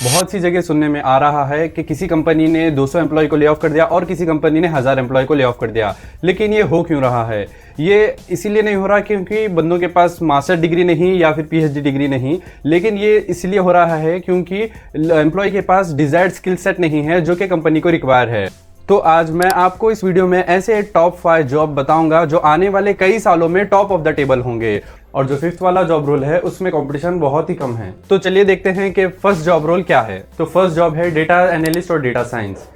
बहुत सी जगह सुनने में आ रहा है कि किसी कंपनी ने 200 एम्प्लॉय को ले ऑफ कर दिया और किसी कंपनी ने 1000 एम्प्लॉय को ले ऑफ कर दिया। लेकिन ये हो क्यों रहा है? ये इसीलिए नहीं हो रहा क्योंकि बंदों के पास मास्टर डिग्री नहीं या फिर पीएचडी डिग्री नहीं, लेकिन ये इसलिए हो रहा है क्योंकि एम्प्लॉय के पास डिजायर्ड स्किल सेट नहीं है जो कि कंपनी को रिक्वायर है। तो आज मैं आपको इस वीडियो में ऐसे टॉप 5 जॉब बताऊंगा जो आने वाले कई सालों में टॉप ऑफ द टेबल होंगे, और जो 5th वाला जॉब रोल है उसमें कंपटीशन बहुत ही कम है। तो चलिए देखते हैं कि फर्स्ट जॉब रोल क्या है। तो फर्स्ट जॉब है डेटा एनालिस्ट और डेटा साइंस।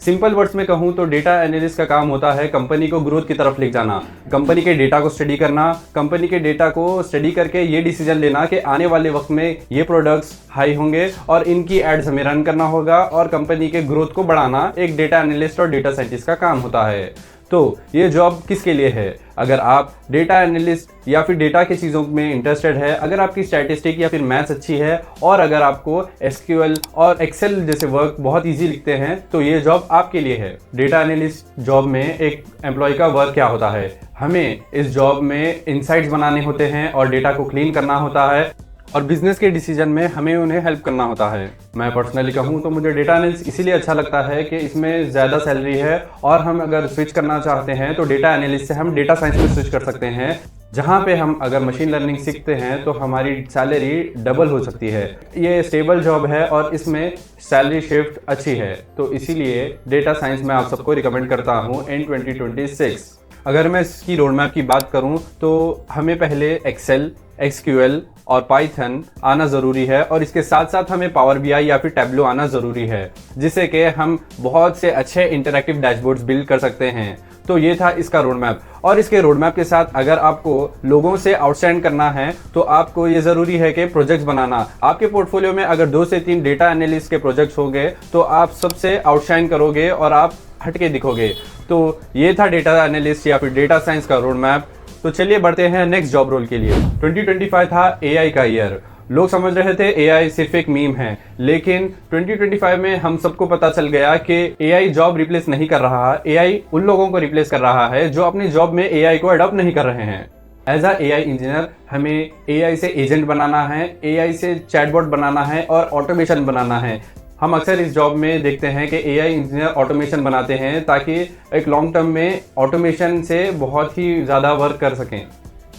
सिंपल वर्ड्स में कहूं तो डेटा एनालिस्ट का काम होता है कंपनी को ग्रोथ की तरफ ले जाना, कंपनी के डेटा को स्टडी करना, कंपनी के डेटा को स्टडी करके ये डिसीजन लेना कि आने वाले वक्त में ये प्रोडक्ट्स हाई होंगे और इनकी एड्स हमें रन करना होगा, और कंपनी के ग्रोथ को बढ़ाना एक डेटा एनालिस्ट और डेटा साइंटिस्ट का काम होता है। तो ये जॉब किसके लिए है? अगर आप डेटा एनालिस्ट या फिर डेटा की चीज़ों में इंटरेस्टेड है, अगर आपकी स्टैटिस्टिक या फिर मैथ्स अच्छी है, और अगर आपको एसक्यूएल और एक्सेल जैसे वर्क बहुत इजी लिखते हैं, तो ये जॉब आपके लिए है। डेटा एनालिस्ट जॉब में एक एम्प्लॉय का वर्क क्या होता है? हमें इस जॉब में इनसाइट्स बनाने होते हैं और डेटा को क्लीन करना होता है, और बिजनेस के डिसीजन में हमें उन्हें हेल्प करना होता है। मैं पर्सनली कहूँ तो मुझे डेटा एनालिस्ट इसीलिए अच्छा लगता है कि इसमें ज़्यादा सैलरी है, और हम अगर स्विच करना चाहते हैं तो डेटा एनालिस्ट से हम डेटा साइंस में स्विच कर सकते हैं, जहाँ पे हम अगर मशीन लर्निंग सीखते हैं तो हमारी सैलरी डबल हो सकती है। ये स्टेबल जॉब है और इसमें सैलरी शिफ्ट अच्छी है, तो इसीलिए डेटा साइंस में आप सबको रिकमेंड करता हूँ इन 2026। अगर मैं इसकी रोड मैप की बात करूं तो हमें पहले एक्सेल, एसक्यूएल और पाइथन आना ज़रूरी है, और इसके साथ साथ हमें पावर बीआई या फिर टैब्लो आना ज़रूरी है, जिससे कि हम बहुत से अच्छे इंटरैक्टिव डैशबोर्ड्स बिल्ड कर सकते हैं। तो ये था इसका रोड मैप, और इसके रोड मैप के साथ अगर आपको लोगों से आउटस्टैंड करना है तो आपको ये ज़रूरी है कि प्रोजेक्ट्स बनाना। आपके पोर्टफोलियो में अगर 2 से 3 डेटा एनालिस्ट के प्रोजेक्ट्स होंगे तो आप सबसे आउटशाइन करोगे और आप हटके दिखोगे। तो ये था डेटा एनालिस्ट या फिर डेटा साइंस का रोड मैप। तो चलिए बढ़ते हैं नेक्स्ट जॉब रोल के लिए। 2025 था एआई का ईयर। लोग समझ रहे थे एआई सिर्फ एक मीम है, लेकिन 2025 में हम सबको पता चल गया कि एआई जॉब रिप्लेस नहीं कर रहा। एआई उन लोगों को रिप्लेस कर रहा है जो अपनी जॉब में एआई को अडॉप्ट नहीं कर रहे हैं। एज अ एआई इंजीनियर हमें एआई से एजेंट बनाना है, एआई से चैटबॉट बनाना है और ऑटोमेशन बनाना है। हम अक्सर इस जॉब में देखते हैं कि एआई इंजीनियर ऑटोमेशन बनाते हैं ताकि एक लॉन्ग टर्म में ऑटोमेशन से बहुत ही ज़्यादा वर्क कर सकें।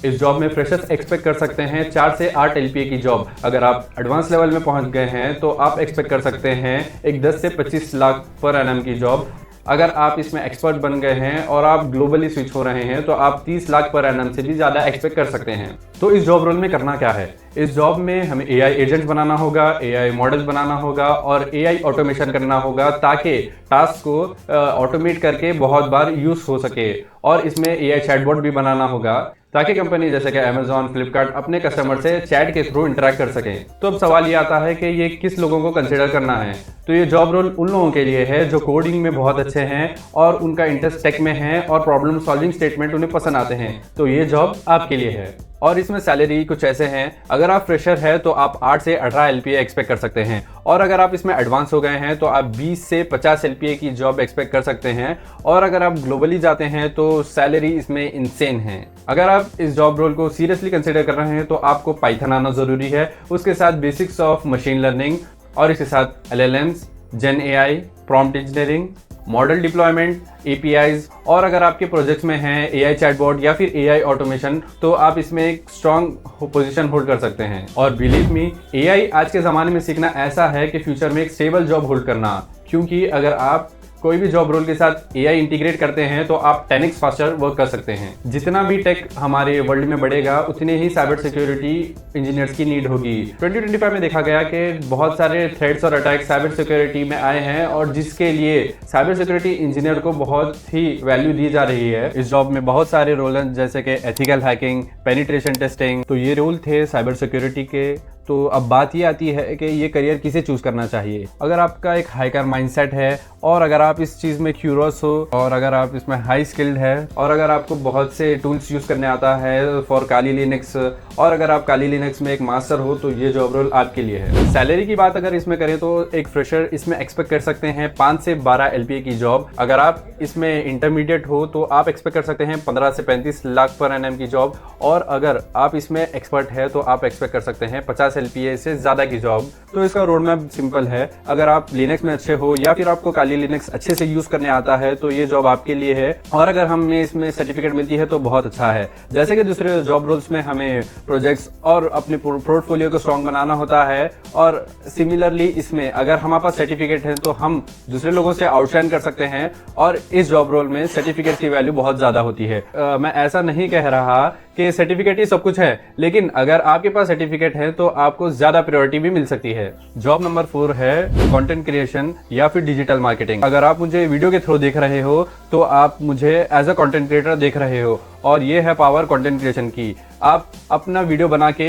इस जॉब में फ्रेशर्स एक्सपेक्ट कर सकते हैं 4 से 8 एलपीए की जॉब। अगर आप एडवांस लेवल में पहुंच गए हैं तो आप एक्सपेक्ट कर सकते हैं एक 10 से 25 लाख पर एनम की जॉब। अगर आप इसमें एक्सपर्ट बन गए हैं और आप ग्लोबली स्विच हो रहे हैं तो आप 30 लाख पर एनम से भी ज़्यादा एक्सपेक्ट कर सकते हैं। तो इस जॉब रोल में करना क्या है? इस जॉब में हमें एआई एजेंट्स बनाना होगा, एआई मॉडल्स बनाना होगा और एआई ऑटोमेशन करना होगा, ताकि टास्क को ऑटोमेट करके बहुत बार यूज हो सके। और इसमें एआई चैटबॉट भी बनाना होगा ताकि कंपनी जैसे कि अमेजॉन, फ्लिपकार्ट अपने कस्टमर से चैट के थ्रू इंटरेक्ट कर सके। तो अब सवाल ये आता है कि ये किस लोगों को कंसिडर करना है? तो ये जॉब रोल उन लोगों के लिए है जो कोडिंग में बहुत अच्छे हैं और उनका इंटरेस्ट टेक में है और प्रॉब्लम सॉल्विंग स्टेटमेंट उन्हें पसंद आते हैं। तो ये जॉब आपके लिए है। और इसमें सैलरी कुछ ऐसे हैं, अगर आप फ्रेशर है तो आप 8 से 18 एलपीए एक्सपेक्ट कर सकते हैं, और अगर आप इसमें एडवांस हो गए हैं तो आप 20 से 50 एलपीए की जॉब एक्सपेक्ट कर सकते हैं, और अगर आप ग्लोबली जाते हैं तो सैलरी इसमें इंसेन है। अगर आप इस जॉब रोल को सीरियसली कंसिडर कर रहे हैं तो आपको पाइथन आना ज़रूरी है, उसके साथ बेसिक्स ऑफ मशीन लर्निंग, और इसके साथ LLMs, gen AI, prompt engineering, model deployment, APIs, और अगर आपके प्रोजेक्ट्स में हैं एआई चैटबॉट या फिर एआई ऑटोमेशन तो आप इसमें एक स्ट्रॉन्ग पोजीशन होल्ड कर सकते हैं। और बिलीव मी, एआई आज के ज़माने में सीखना ऐसा है कि फ्यूचर में एक स्टेबल जॉब होल्ड करना, क्योंकि अगर आप कोई भी जॉब रोल के साथ एआई इंटीग्रेट करते हैं तो आप 10x फास्टर वर्क कर सकते हैं। जितना भी टेक हमारे वर्ल्ड में बढ़ेगा उतने ही साइबर सिक्योरिटी इंजीनियर्स की नीड होगी। 2025 में देखा गया कि बहुत सारे थ्रेड्स और अटैक साइबर सिक्योरिटी में आए हैं, और जिसके लिए साइबर सिक्योरिटी इंजीनियर को बहुत ही वैल्यू दी जा रही है। इस जॉब में बहुत सारे रोल हैं जैसे कि एथिकल हैकिंग, पेनिट्रेशन टेस्टिंग। तो ये रोल थे साइबर सिक्योरिटी के। तो अब बात ये आती है कि ये करियर किसे चूज़ करना चाहिए। अगर आपका एक हाइकर माइंडसेट है और अगर आप आप इस चीज़ में क्यूरोस हो और अगर आप इसमें हाई स्किल्ड है और अगर आपको बहुत से टूल्स यूज़ करने आता है फॉर काली लिनक्स और अगर आप काली लिनक्स में एक मास्टर हो तो ये जॉब रोल आपके लिए है। सैलरी की बात अगर इसमें करें तो एक फ्रेशर इसमें एक्सपेक्ट कर सकते हैं 5 से 12 LPA की जॉब। अगर आप इसमें इंटरमीडिएट हो तो आप एक्सपेक्ट कर सकते हैं 15 से 35 लाख पर एनएम की जॉब और अगर आप इसमें एक्सपर्ट है तो आप एक्सपेक्ट कर सकते हैं 50 LPA से ज़्यादा की जॉब। तो इसका रोड मैप सिंपल है, अगर आप लिनक्स में अच्छे हो या फिर आपको काली लिनक्स अच्छे से यूज़ करने आता है तो ये जॉब आपके लिए है और अगर हमें इसमें सर्टिफिकेट मिलती है तो बहुत अच्छा है। जैसे कि दूसरे जॉब रोल्स में हमें प्रोजेक्ट्स और अपने पोर्टफोलियो को स्ट्रॉन्ग बनाना होता है और सिमिलरली इसमें अगर हमारे पास सर्टिफिकेट है तो हम दूसरे लोगों से आउटशाइन कर सकते हैं और इस जॉब रोल में सर्टिफिकेट की वैल्यू बहुत ज़्यादा होती है। मैं ऐसा नहीं कह रहा कि सर्टिफिकेट ही सब कुछ है, लेकिन अगर आपके पास सर्टिफिकेट है तो आपको ज़्यादा प्रायोरिटी भी मिल सकती है। जॉब नंबर 4 है कंटेंट क्रिएशन या फिर डिजिटल मार्केटिंग। अगर आप मुझे वीडियो के थ्रू देख रहे हो तो आप मुझे एज अ कंटेंट क्रिएटर देख रहे हो और ये है पावर कंटेंट क्रिएशन की। आप अपना वीडियो बना के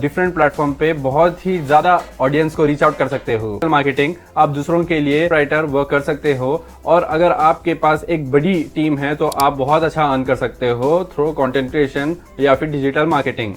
डिफरेंट प्लेटफॉर्म पे बहुत ही ज़्यादा ऑडियंस को रीच आउट कर सकते हो। मार्केटिंग आप दूसरों के लिए राइटर वर्क कर सकते हो और अगर आपके पास एक बड़ी टीम है तो आप बहुत अच्छा अर्न कर सकते हो थ्रू कंटेंट क्रिएशन या फिर डिजिटल मार्केटिंग।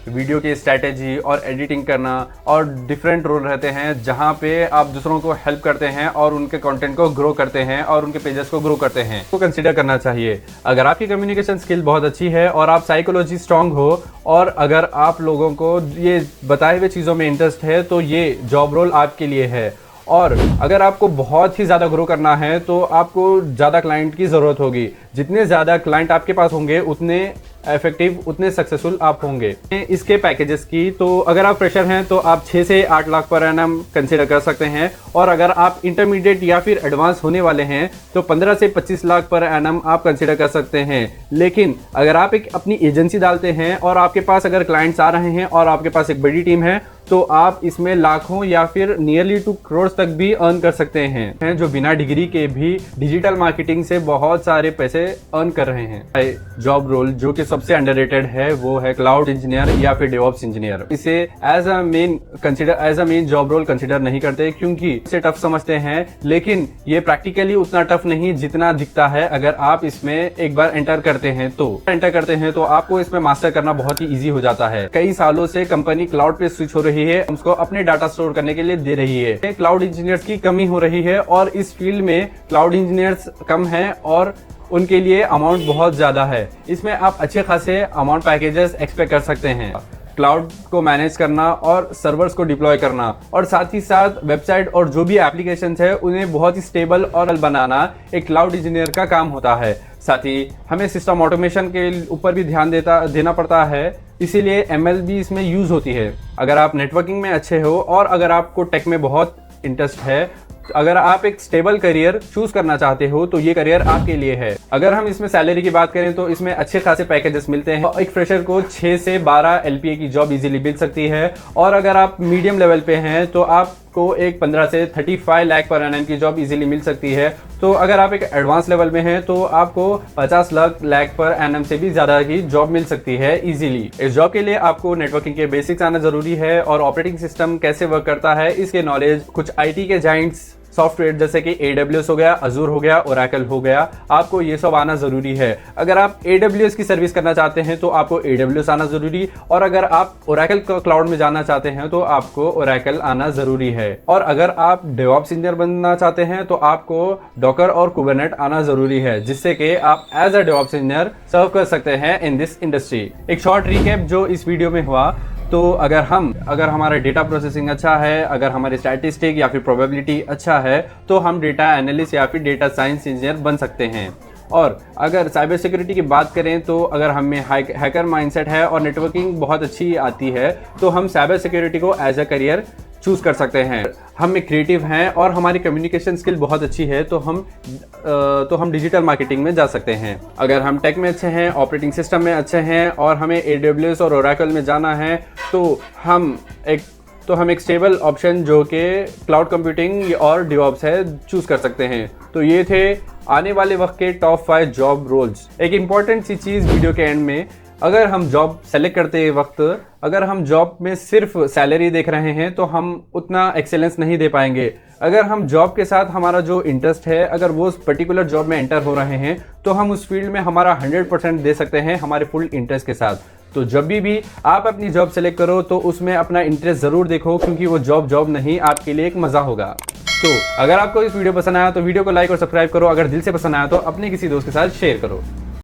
वीडियो की स्ट्रैटेजी और एडिटिंग करना और डिफरेंट रोल रहते हैं जहाँ पे आप दूसरों को हेल्प करते हैं और उनके कंटेंट को ग्रो करते हैं और उनके पेजेस को ग्रो करते हैं, तो कंसिडर करना चाहिए। अगर आपकी कम्युनिकेशन स्किल बहुत अच्छी है और आप साइकोलॉजी स्ट्रांग हो और अगर आप लोगों को ये बताए हुए चीज़ों में इंटरेस्ट है तो ये जॉब रोल आपके लिए है। और अगर आपको बहुत ही ज़्यादा ग्रो करना है तो आपको ज़्यादा क्लाइंट की ज़रूरत होगी। जितने ज़्यादा क्लाइंट आपके पास होंगे उतने इफेक्टिव उतने सक्सेसफुल आप होंगे। इसके पैकेजेस की तो अगर आप फ्रेशर हैं तो आप 6 से 8 लाख पर एनम कंसीडर कर सकते हैं और अगर आप इंटरमीडिएट या फिर एडवांस होने वाले हैं तो 15 से 25 लाख पर एनम आप कंसीडर कर सकते हैं। लेकिन अगर आप एक अपनी एजेंसी डालते हैं और आपके पास अगर क्लाइंट्स आ रहे हैं और आपके पास एक बड़ी टीम है तो आप इसमें लाखों या फिर नियरली 2 करोड़ तक भी अर्न कर सकते हैं, जो बिना डिग्री के भी डिजिटल मार्केटिंग से बहुत सारे पैसे अर्न कर रहे हैं। जॉब रोल जो कि सबसे अंडररेटेड है वो है क्लाउड इंजीनियर या फिर डेवऑप्स इंजीनियर। इसे as a main job role consider नहीं करते क्योंकि इसे टफ समझते हैं, लेकिन ये प्रैक्टिकली उतना टफ नहीं जितना दिखता है। अगर आप इसमें एक बार एंटर करते हैं तो आपको इसमें मास्टर करना बहुत ही ईजी हो जाता है। कई सालों से कंपनी क्लाउड पे स्विच हो रही है, उसको अपने डाटा स्टोर करने के लिए दे रही है। क्लाउड इंजीनियर्स की कमी हो रही है और इस फील्ड में क्लाउड इंजीनियर्स कम हैं और उनके लिए अमाउंट बहुत ज़्यादा है। इसमें आप अच्छे खासे अमाउंट पैकेजेस एक्सपेक्ट कर सकते हैं। क्लाउड को मैनेज करना और सर्वर्स को डिप्लॉय करना और साथ ही साथ वेबसाइट और जो भी एप्लीकेशंस है उन्हें बहुत ही स्टेबल और बनाना एक क्लाउड इंजीनियर का काम होता है। साथ ही हमें सिस्टम ऑटोमेशन के ऊपर भी ध्यान देना पड़ता है, इसीलिए ML भी इसमें यूज़ होती है। अगर आप नेटवर्किंग में अच्छे हो और अगर आपको टेक में बहुत इंटरेस्ट है, अगर आप एक स्टेबल करियर चूज करना चाहते हो तो ये करियर आपके लिए है। अगर हम इसमें सैलरी की बात करें तो इसमें अच्छे खासे पैकेजेस मिलते हैं। एक फ्रेशर को 6 से 12 LPA की जॉब इजीली मिल सकती है और अगर आप मीडियम लेवल पे हैं तो आपको एक 15 से 35 लाख पर एनएम की जॉब इजीली मिल सकती है। तो अगर आप एक एडवांस लेवल में हैं तो आपको 50 लाख पर एनएम से भी ज़्यादा की जॉब मिल सकती है इजीली। इस जॉब के लिए आपको नेटवर्किंग के बेसिक्स आना जरूरी है और ऑपरेटिंग सिस्टम कैसे वर्क करता है इसके नॉलेज, कुछ IT के जाइंट्स सॉफ्टवेयर जैसे कि AWS हो गया, अजूर हो गया, ओरेकल हो गया, आपको ये सब आना ज़रूरी है। अगर आप AWS की सर्विस करना चाहते हैं तो आपको AWS आना ज़रूरी और अगर आप ओरेकल क्लाउड में जाना चाहते हैं तो आपको ओरेकल आना ज़रूरी है। और अगर आप डेवऑप्स इंजीनियर बनना चाहते हैं तो आपको डॉकर और कुबरनेट आना ज़रूरी है, जिससे कि आप एज अ डेवऑप्स इंजीनियर सर्व कर सकते हैं इन दिस इंडस्ट्री। एक शॉर्ट रिकैप जो इस वीडियो में हुआ, तो अगर हमारा डेटा प्रोसेसिंग अच्छा है, अगर हमारी स्टैटिस्टिक या फिर प्रोबेबिलिटी अच्छा है तो हम डेटा एनालिस्ट या फिर डेटा साइंस इंजीनियर बन सकते हैं। और अगर साइबर सिक्योरिटी की बात करें तो अगर हमें हैकर माइंडसेट है और नेटवर्किंग बहुत अच्छी आती है तो हम साइबर सिक्योरिटी को एज अ करियर चूज़ कर सकते हैं। हम एक क्रिएटिव हैं और हमारी कम्युनिकेशन स्किल बहुत अच्छी है तो हम डिजिटल मार्केटिंग में जा सकते हैं। अगर हम टेक में अच्छे हैं, ऑपरेटिंग सिस्टम में अच्छे हैं और हमें AWS और ओरेकल में जाना है तो हम एक स्टेबल ऑप्शन जो कि क्लाउड कंप्यूटिंग और डेवऑप्स है चूज़ कर सकते हैं। तो ये थे आने वाले वक्त के टॉप 5 जॉब रोल्स। एक इम्पॉर्टेंट सी चीज़ वीडियो के एंड में, अगर हम जॉब सेलेक्ट करते वक्त अगर हम जॉब में सिर्फ सैलरी देख रहे हैं तो हम उतना एक्सेलेंस नहीं दे पाएंगे। अगर हम जॉब के साथ हमारा जो इंटरेस्ट है, अगर वो पर्टिकुलर जॉब में एंटर हो रहे हैं तो हम उस फील्ड में हमारा 100% दे सकते हैं हमारे फुल इंटरेस्ट के साथ। तो जब भी आप अपनी जॉब सेलेक्ट करो तो उसमें अपना इंटरेस्ट ज़रूर देखो, क्योंकि वो जॉब नहीं, आपके लिए एक मज़ा होगा। तो अगर आपको इस वीडियो पसंद आया तो वीडियो को लाइक और सब्सक्राइब करो। अगर दिल से पसंद आया तो अपने किसी दोस्त के साथ शेयर करो।